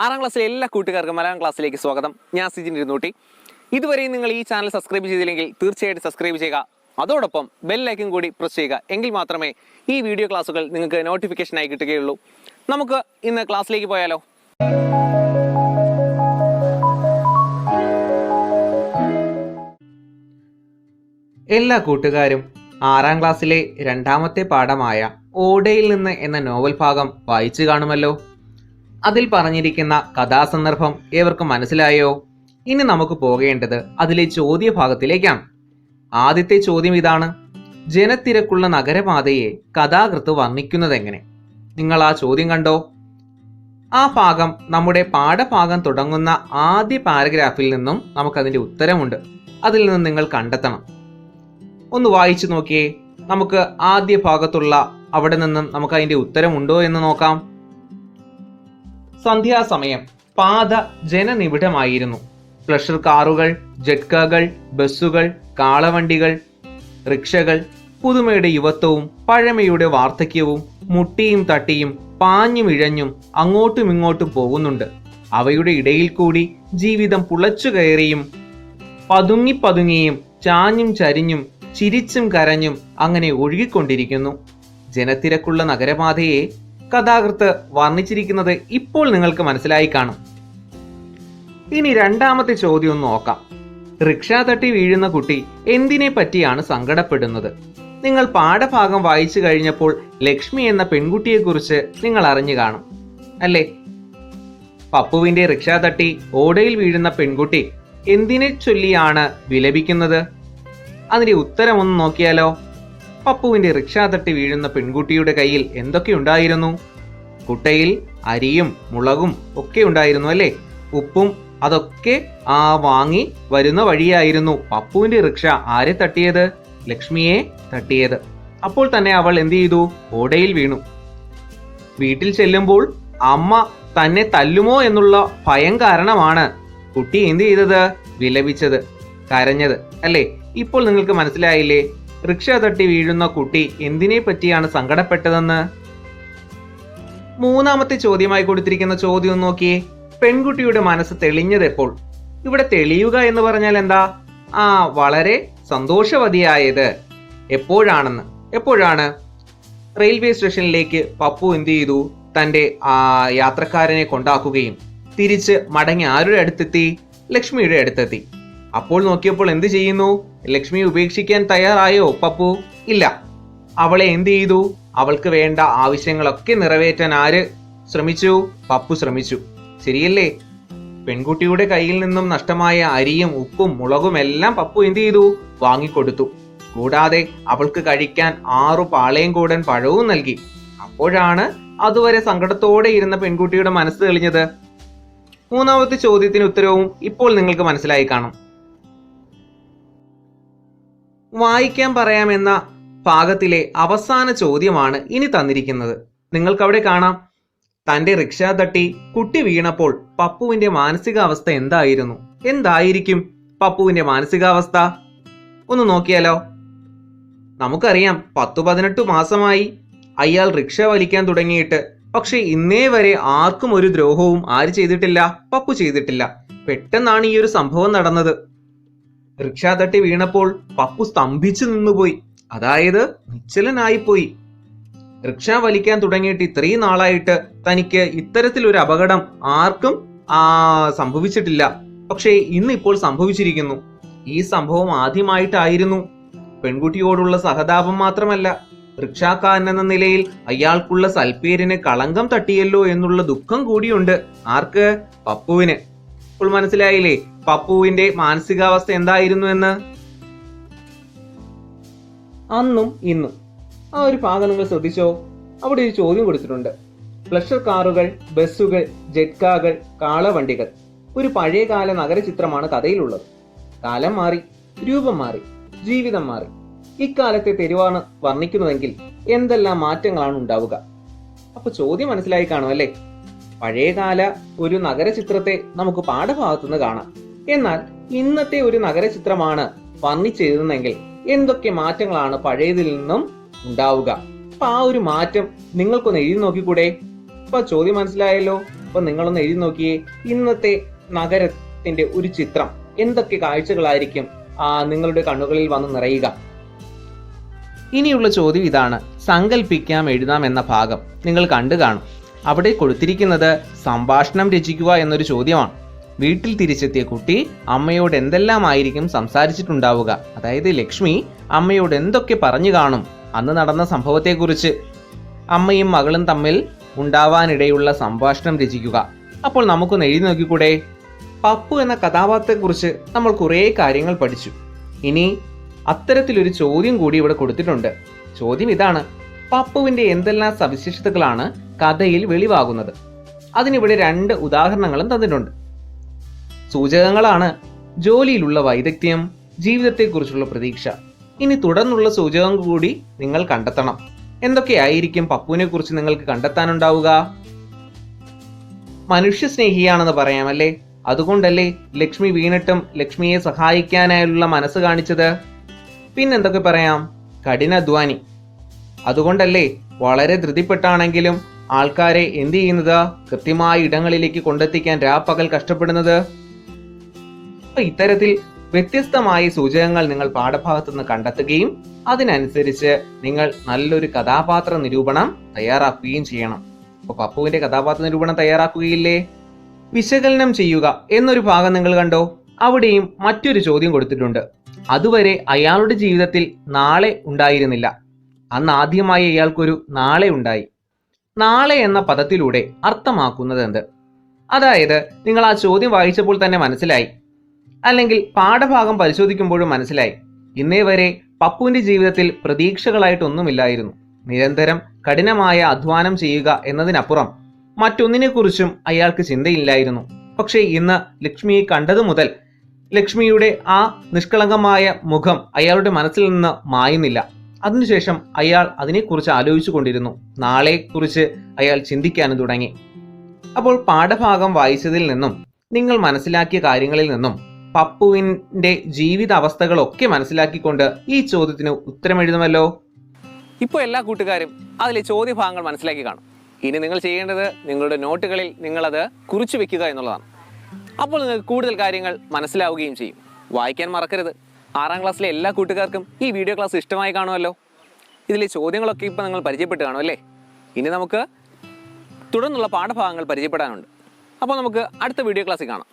6ാം ക്ലാസ്സിലെ എല്ലാ കൂട്ടുകാർക്കും മലയാളം ക്ലാസ്സിലേക്ക് സ്വാഗതം. ഞാൻ സിജിൻ ഇരുന്നൂട്ടി. ഇതുവരെയും നിങ്ങൾ ഈ ചാനൽ സബ്സ്ക്രൈബ് ചെയ്തില്ലെങ്കിൽ തീർച്ചയായിട്ടും സബ്സ്ക്രൈബ് ചെയ്യുക. അതോടൊപ്പം ബെല്ലൈക്കൺ കൂടി പ്രസ് ചെയ്യുക. എങ്കിൽ മാത്രമേ ഈ വീഡിയോ ക്ലാസ്സുകൾ നിങ്ങൾക്ക് നോട്ടിഫിക്കേഷനായി കിട്ടുകയുള്ളൂ. നമുക്ക് ഇന്ന് ക്ലാസ്സിലേക്ക് പോയാലോ? എല്ലാ കൂട്ടുകാരും 6ാം ക്ലാസ്സിലെ രണ്ടാമത്തെ പാഠമായ ഓടയിൽ നിന്ന് എന്ന നോവൽ ഭാഗം വായിച്ചു കാണുമല്ലോ. അതിൽ പറഞ്ഞിരിക്കുന്ന കഥാസന്ദർഭം ഏവർക്കും മനസ്സിലായോ? ഇനി നമുക്ക് പോകേണ്ടത് അതിലെ ചോദ്യ ഭാഗത്തിലേക്കാണ്. ആദ്യത്തെ ചോദ്യം ഇതാണ്: ജനത്തിരക്കുള്ള നഗരപാതയെ കഥാകൃത്ത് വർണ്ണിക്കുന്നതെങ്ങനെ? നിങ്ങൾ ആ ചോദ്യം കണ്ടോ? ആ ഭാഗം നമ്മുടെ പാഠഭാഗം തുടങ്ങുന്ന ആദ്യ പാരഗ്രാഫിൽ നിന്നും നമുക്കതിൻ്റെ ഉത്തരമുണ്ട്. അതിൽ നിന്നും നിങ്ങൾ കണ്ടെത്തണം. ഒന്ന് വായിച്ചു നോക്കിയേ. നമുക്ക് ആദ്യ ഭാഗത്തുള്ള അവിടെ നിന്നും നമുക്ക് അതിന്റെ ഉത്തരമുണ്ടോ എന്ന് നോക്കാം. സന്ധ്യാസമയം. പാത ജനനിബിഡമായിരുന്നു. പ്ലഷർ കാറുകൾ, ജെറ്റ്കകൾ, ബസ്സുകൾ, കാളവണ്ടികൾ, റിക്ഷകൾ, പുതുമയുടെ യുവത്വവും പഴമയുടെ വാർദ്ധക്യവും മുട്ടിയും തട്ടിയും പാഞ്ഞും ഇഴഞ്ഞും അങ്ങോട്ടും ഇങ്ങോട്ടും പോകുന്നുണ്ട്. അവയുടെ ഇടയിൽ കൂടി ജീവിതം പുളച്ചു കയറിയും പതുങ്ങിയും ചാഞ്ഞും ചരിഞ്ഞും ചിരിച്ചും കരഞ്ഞും അങ്ങനെ ഒഴുകിക്കൊണ്ടിരിക്കുന്നു. ജനത്തിരക്കുള്ള നഗരപാതയെ കഥാകൃത്ത് വർണ്ണിച്ചിരിക്കുന്നത് ഇപ്പോൾ നിങ്ങൾക്ക് മനസ്സിലായി കാണും. ഇനി രണ്ടാമത്തെ ചോദ്യം ഒന്ന് നോക്കാം. റിക്ഷ തട്ടി വീഴുന്ന കുട്ടി എന്തിനെ പറ്റിയാണ് സങ്കടപ്പെടുന്നത്? നിങ്ങൾ പാഠഭാഗം വായിച്ചു കഴിഞ്ഞപ്പോൾ ലക്ഷ്മി എന്ന പെൺകുട്ടിയെക്കുറിച്ച് നിങ്ങൾ അറിഞ്ഞു കാണും അല്ലേ? പപ്പുവിന്റെ റിക്ഷ തട്ടി ഓടയിൽ വീഴുന്ന പെൺകുട്ടി എന്തിനെ ചൊല്ലിയാണ് വിലപിക്കുന്നത്? അതിന്റെ ഉത്തരം ഒന്ന് നോക്കിയാലോ. പപ്പുവിന്റെ റിക്ഷ തട്ടി വീഴുന്ന പെൺകുട്ടിയുടെ കയ്യിൽ എന്തൊക്കെ ഉണ്ടായിരുന്നു? കുട്ടയിൽ അരിയും മുളകും ഒക്കെ ഉണ്ടായിരുന്നു അല്ലേ? ഉപ്പും അതൊക്കെ വാങ്ങി വരുന്ന വഴിയായിരുന്നു പപ്പുവിന്റെ റിക്ഷ ആരെ തട്ടിയത്? ലക്ഷ്മിയെ തട്ടിയത്. അപ്പോൾ തന്നെ അവൾ എന്ത് ചെയ്തു? ഓടയിൽ വീണു. വീട്ടിൽ ചെല്ലുമ്പോൾ അമ്മ തന്നെ തല്ലുമോ എന്നുള്ള ഭയം കാരണമാണ് കുട്ടി എന്ത് ചെയ്തത്? വിലപിച്ചത്, കരഞ്ഞത് അല്ലേ? ഇപ്പോൾ നിങ്ങൾക്ക് മനസ്സിലായില്ലേ റിക്ഷ തട്ടി വീഴുന്ന കുട്ടി എന്തിനെ പറ്റിയാണ് സങ്കടപ്പെട്ടതെന്ന്? മൂന്നാമത്തെ ചോദ്യമായി കൊടുത്തിരിക്കുന്ന ചോദ്യം നോക്കിയേ. പെൺകുട്ടിയുടെ മനസ്സ് തെളിഞ്ഞത് എപ്പോൾ? ഇവിടെ തെളിയുക എന്ന് പറഞ്ഞാൽ എന്താ? വളരെ സന്തോഷവതിയായത് എപ്പോഴാണ്? റെയിൽവേ സ്റ്റേഷനിലേക്ക് പപ്പു എന്ത് ചെയ്തു? തന്റെ യാത്രക്കാരനെ കൊണ്ടാക്കുകയും തിരിച്ച് മടങ്ങി ആരുടെ അടുത്തെത്തി? ലക്ഷ്മിയുടെ അടുത്തെത്തി. അപ്പോൾ നോക്കിയപ്പോൾ എന്ത് ചെയ്യുന്നു? ലക്ഷ്മിയെ ഉപേക്ഷിക്കാൻ തയ്യാറായോ പപ്പു? ഇല്ല. അവളെ എന്ത് ചെയ്തു? അവൾക്ക് വേണ്ട ആവശ്യങ്ങളൊക്കെ നിറവേറ്റാൻ ആര് ശ്രമിച്ചു? പപ്പു ശ്രമിച്ചു. ശരിയല്ലേ? പെൺകുട്ടിയുടെ കയ്യിൽ നിന്നും നഷ്ടമായ അരിയും ഉപ്പും മുളകും എല്ലാം പപ്പു എന്ത് ചെയ്തു? വാങ്ങിക്കൊടുത്തു. കൂടാതെ അവൾക്ക് കഴിക്കാൻ 6 പാളയംകൂടൻ പഴവും നൽകി. അപ്പോഴാണ് അതുവരെ സങ്കടത്തോടെ ഇരുന്ന പെൺകുട്ടിയുടെ മനസ്സ് തെളിഞ്ഞത്. മൂന്നാമത്തെ ചോദ്യത്തിന് ഉത്തരവും ഇപ്പോൾ നിങ്ങൾക്ക് മനസ്സിലായി കാണും. വായിക്കാൻ പറയാമെന്ന ഭാഗത്തിലെ അവസാന ചോദ്യമാണ് ഇനി തന്നിരിക്കുന്നത്. നിങ്ങൾക്കവിടെ കാണാം. തന്റെ റിക്ഷ തട്ടി കുട്ടി വീണപ്പോൾ പപ്പുവിന്റെ മാനസികാവസ്ഥ എന്തായിരിക്കും പപ്പുവിന്റെ മാനസികാവസ്ഥ? ഒന്ന് നോക്കിയാലോ. നമുക്കറിയാം 10-18 മാസമായി അയാൾ റിക്ഷ വലിക്കാൻ തുടങ്ങിയിട്ട്. പക്ഷെ ഇന്നേ വരെ ആർക്കും ഒരു ദ്രോഹവും ആര് ചെയ്തിട്ടില്ല? പപ്പു ചെയ്തിട്ടില്ല. പെട്ടെന്നാണ് ഈ ഒരു സംഭവം നടന്നത്. റിക്ഷ തട്ടി വീണപ്പോൾ പപ്പു സ്തംഭിച്ചു നിന്നുപോയി. അതായത് നിശ്ചലനായിപ്പോയി. റിക്ഷ വലിക്കാൻ തുടങ്ങിയിട്ട് ഇത്രയും നാളായിട്ട് തനിക്ക് ഇത്തരത്തിലൊരു അപകടം ആർക്കും സംഭവിച്ചിട്ടില്ല. പക്ഷേ ഇന്നിപ്പോൾ സംഭവിച്ചിരിക്കുന്നു. ഈ സംഭവം ആദ്യമായിട്ടായിരുന്നു. പെൺകുട്ടിയോടുള്ള സഹതാപം മാത്രമല്ല, റിക്ഷാക്കാരൻ എന്ന നിലയിൽ അയാൾക്കുള്ള സൽപ്പേരിന് കളങ്കം തട്ടിയല്ലോ എന്നുള്ള ദുഃഖം കൂടിയുണ്ട്. ആർക്ക്? പപ്പുവിന്. ഇപ്പോൾ മനസ്സിലായില്ലേ പപ്പുവിന്റെ മാനസികാവസ്ഥ എന്തായിരുന്നു എന്ന്? അന്നും ഇന്നും ആ ഒരു ഭാഗം നിങ്ങൾ ശ്രദ്ധിച്ചോ? അവിടെ ഒരു ചോദ്യം കൊടുത്തിട്ടുണ്ട്. പ്ലഷർ കാറുകൾ, ബസ്സുകൾ, ജെറ്റ്കാകൾ, കാളവണ്ടികൾ. ഒരു പഴയകാല നഗരചിത്രമാണ് കഥയിലുള്ളത്. കാലം മാറി, രൂപം മാറി, ജീവിതം മാറി. ഇക്കാലത്തെ തെരുവാണ് വർണ്ണിക്കുന്നതെങ്കിൽ എന്തെല്ലാം മാറ്റങ്ങളാണ് ഉണ്ടാവുക? അപ്പൊ ചോദ്യം മനസ്സിലായി കാണും അല്ലേ? പഴയകാല ഒരു നഗരചിത്രത്തെ നമുക്ക് പാഠഭാഗത്തുനിന്ന് കാണാം. എന്നാൽ ഇന്നത്തെ ഒരു നഗരചിത്രമാണ് വർണ്ണിച്ചെഴുതുന്നെങ്കിൽ എന്തൊക്കെ മാറ്റങ്ങളാണ് പഴയതിൽ നിന്നും ഉണ്ടാവുക? അപ്പൊ ആ ഒരു മാറ്റം നിങ്ങൾക്കൊന്ന് എഴുതി നോക്കിക്കൂടെ? അപ്പൊ ചോദ്യം മനസ്സിലായല്ലോ. അപ്പൊ നിങ്ങളൊന്ന് എഴുതി നോക്കിയേ, ഇന്നത്തെ നഗരത്തിന്റെ ഒരു ചിത്രം എന്തൊക്കെ കാഴ്ചകളായിരിക്കും നിങ്ങളുടെ കണ്ണുകളിൽ വന്ന് നിറയുക. ഇനിയുള്ള ചോദ്യം ഇതാണ്. സങ്കല്പിക്കാം എഴുതാം എന്ന ഭാഗം നിങ്ങൾ കണ്ടു കാണും. അവിടെ കൊടുത്തിരിക്കുന്നത് സംഭാഷണം രചിക്കുക എന്നൊരു ചോദ്യമാണ്. വീട്ടിൽ തിരിച്ചെത്തിയ കുട്ടി അമ്മയോട് എന്തെല്ലാമായിരിക്കും സംസാരിച്ചിട്ടുണ്ടാവുക. അതായത് ലക്ഷ്മി അമ്മയോട് എന്തൊക്കെ പറഞ്ഞു കാണും അന്ന് നടന്ന സംഭവത്തെക്കുറിച്ച്. അമ്മയും മകളും തമ്മിൽ ഉണ്ടാവാനിടയുള്ള സംഭാഷണം രചിക്കുക. അപ്പോൾ നമുക്കൊന്ന് എഴുതി നോക്കിക്കൂടെ? പപ്പു എന്ന കഥാപാത്രത്തെക്കുറിച്ച് നമ്മൾ കുറേ കാര്യങ്ങൾ പഠിച്ചു. ഇനി അത്തരത്തിലൊരു ചോദ്യം കൂടി ഇവിടെ കൊടുത്തിട്ടുണ്ട്. ചോദ്യം ഇതാണ്: പപ്പുവിന്റെ എന്തെല്ലാം സവിശേഷതകളാണ് കഥയിൽ വെളിവാകുന്നത്? അതിനിവിടെ 2 ഉദാഹരണങ്ങളും തന്നിട്ടുണ്ട്. സൂചകങ്ങളാണ് ജോലിയിലുള്ള വൈദഗ്ധ്യം, ജീവിതത്തെക്കുറിച്ചുള്ള പ്രതീക്ഷ. ഇനി തുടർന്നുള്ള സൂചകം കൂടി നിങ്ങൾ കണ്ടെത്തണം. എന്തൊക്കെയായിരിക്കും പപ്പുവിനെ കുറിച്ച് നിങ്ങൾക്ക് കണ്ടെത്താനുണ്ടാവുക? മനുഷ്യസ്നേഹിയാണെന്ന് പറയാമല്ലേ? അതുകൊണ്ടല്ലേ ലക്ഷ്മി വീണിട്ടും ലക്ഷ്മിയെ സഹായിക്കാനായുള്ള മനസ്സ് കാണിച്ചത്? പിന്നെന്തൊക്കെ പറയാം? കഠിനാധ്വാനി. അതുകൊണ്ടല്ലേ വളരെ ധൃതിപ്പെട്ടാണെങ്കിലും ആൾക്കാരെ എന്ത് ചെയ്യുന്നത്? കൃത്യമായ ഇടങ്ങളിലേക്ക് കൊണ്ടെത്തിക്കാൻ രാപ്പകൽ കഷ്ടപ്പെടുന്നത്. ഇത്തരത്തിൽ വ്യത്യസ്തമായ സൂചകങ്ങൾ നിങ്ങൾ പാഠഭാഗത്തു നിന്ന് കണ്ടെത്തുകയും അതിനനുസരിച്ച് നിങ്ങൾ നല്ലൊരു കഥാപാത്ര നിരൂപണം തയ്യാറാക്കുകയും ചെയ്യണം. അപ്പൊ പപ്പുവിന്റെ കഥാപാത്ര നിരൂപണം തയ്യാറാക്കുകയില്ലേ? വിശകലനം ചെയ്യുക എന്നൊരു ഭാഗം നിങ്ങൾ കണ്ടോ? അവിടെയും മറ്റൊരു ചോദ്യം കൊടുത്തിട്ടുണ്ട്. അതുവരെ അയാളുടെ ജീവിതത്തിൽ നാളെ ഉണ്ടായിരുന്നില്ല. അന്ന് ആദ്യമായി അയാൾക്കൊരു നാളെ ഉണ്ടായി. നാളെ എന്ന പദത്തിലൂടെ അർത്ഥമാക്കുന്നത് എന്ത്? അതായത് നിങ്ങൾ ആ ചോദ്യം വായിച്ചപ്പോൾ തന്നെ മനസ്സിലായി, അല്ലെങ്കിൽ പാഠഭാഗം പരിശോധിക്കുമ്പോഴും മനസ്സിലായി, ഇന്നേ വരെ പപ്പുവിന്റെ ജീവിതത്തിൽ പ്രതീക്ഷകളായിട്ടൊന്നുമില്ലായിരുന്നു. നിരന്തരം കഠിനമായ അധ്വാനം ചെയ്യുക എന്നതിനപ്പുറം മറ്റൊന്നിനെക്കുറിച്ചും അയാൾക്ക് ചിന്തയില്ലായിരുന്നു. പക്ഷേ ഇന്ന് ലക്ഷ്മിയെ കണ്ടതു മുതൽ ലക്ഷ്മിയുടെ ആ നിഷ്കളങ്കമായ മുഖം അയാളുടെ മനസ്സിൽ നിന്ന് മായുന്നില്ല. അതിനുശേഷം അയാൾ അതിനെക്കുറിച്ച് ആലോചിച്ചു കൊണ്ടിരുന്നു. നാളെക്കുറിച്ച് അയാൾ ചിന്തിക്കാനും തുടങ്ങി. അപ്പോൾ പാഠഭാഗം വായിച്ചതിൽ നിന്നും നിങ്ങൾ മനസ്സിലാക്കിയ കാര്യങ്ങളിൽ നിന്നും പപ്പുവിന്റെ ജീവിത അവസ്ഥകളൊക്കെ മനസ്സിലാക്കിക്കൊണ്ട് ഈ ചോദ്യത്തിന് ഉത്തരം എഴുതുമല്ലോ. ഇപ്പോൾ എല്ലാ കൂട്ടുകാരും അതിലെ ചോദ്യഭാഗങ്ങൾ മനസ്സിലാക്കി കാണും. ഇനി നിങ്ങൾ ചെയ്യേണ്ടത് നിങ്ങളുടെ നോട്ടുകളിൽ നിങ്ങളത് കുറിച്ചു വെക്കുക എന്നുള്ളതാണ്. അപ്പോൾ നിങ്ങൾക്ക് കൂടുതൽ കാര്യങ്ങൾ മനസ്സിലാവുകയും ചെയ്യും. വായിക്കാൻ മറക്കരുത്. 6ാം ക്ലാസ്സിലെ എല്ലാ കൂട്ടുകാർക്കും ഈ വീഡിയോ ക്ലാസ് ഇഷ്ടമായി കാണുമല്ലോ. ഇതിലെ ചോദ്യങ്ങളൊക്കെ ഇപ്പോൾ നിങ്ങൾ പരിചയപ്പെട്ട് കാണും അല്ലേ? ഇനി നമുക്ക് തുടർന്നുള്ള പാഠഭാഗങ്ങൾ പരിചയപ്പെടാനുണ്ട്. അപ്പോൾ നമുക്ക് അടുത്ത വീഡിയോ ക്ലാസ്സിൽ കാണാം.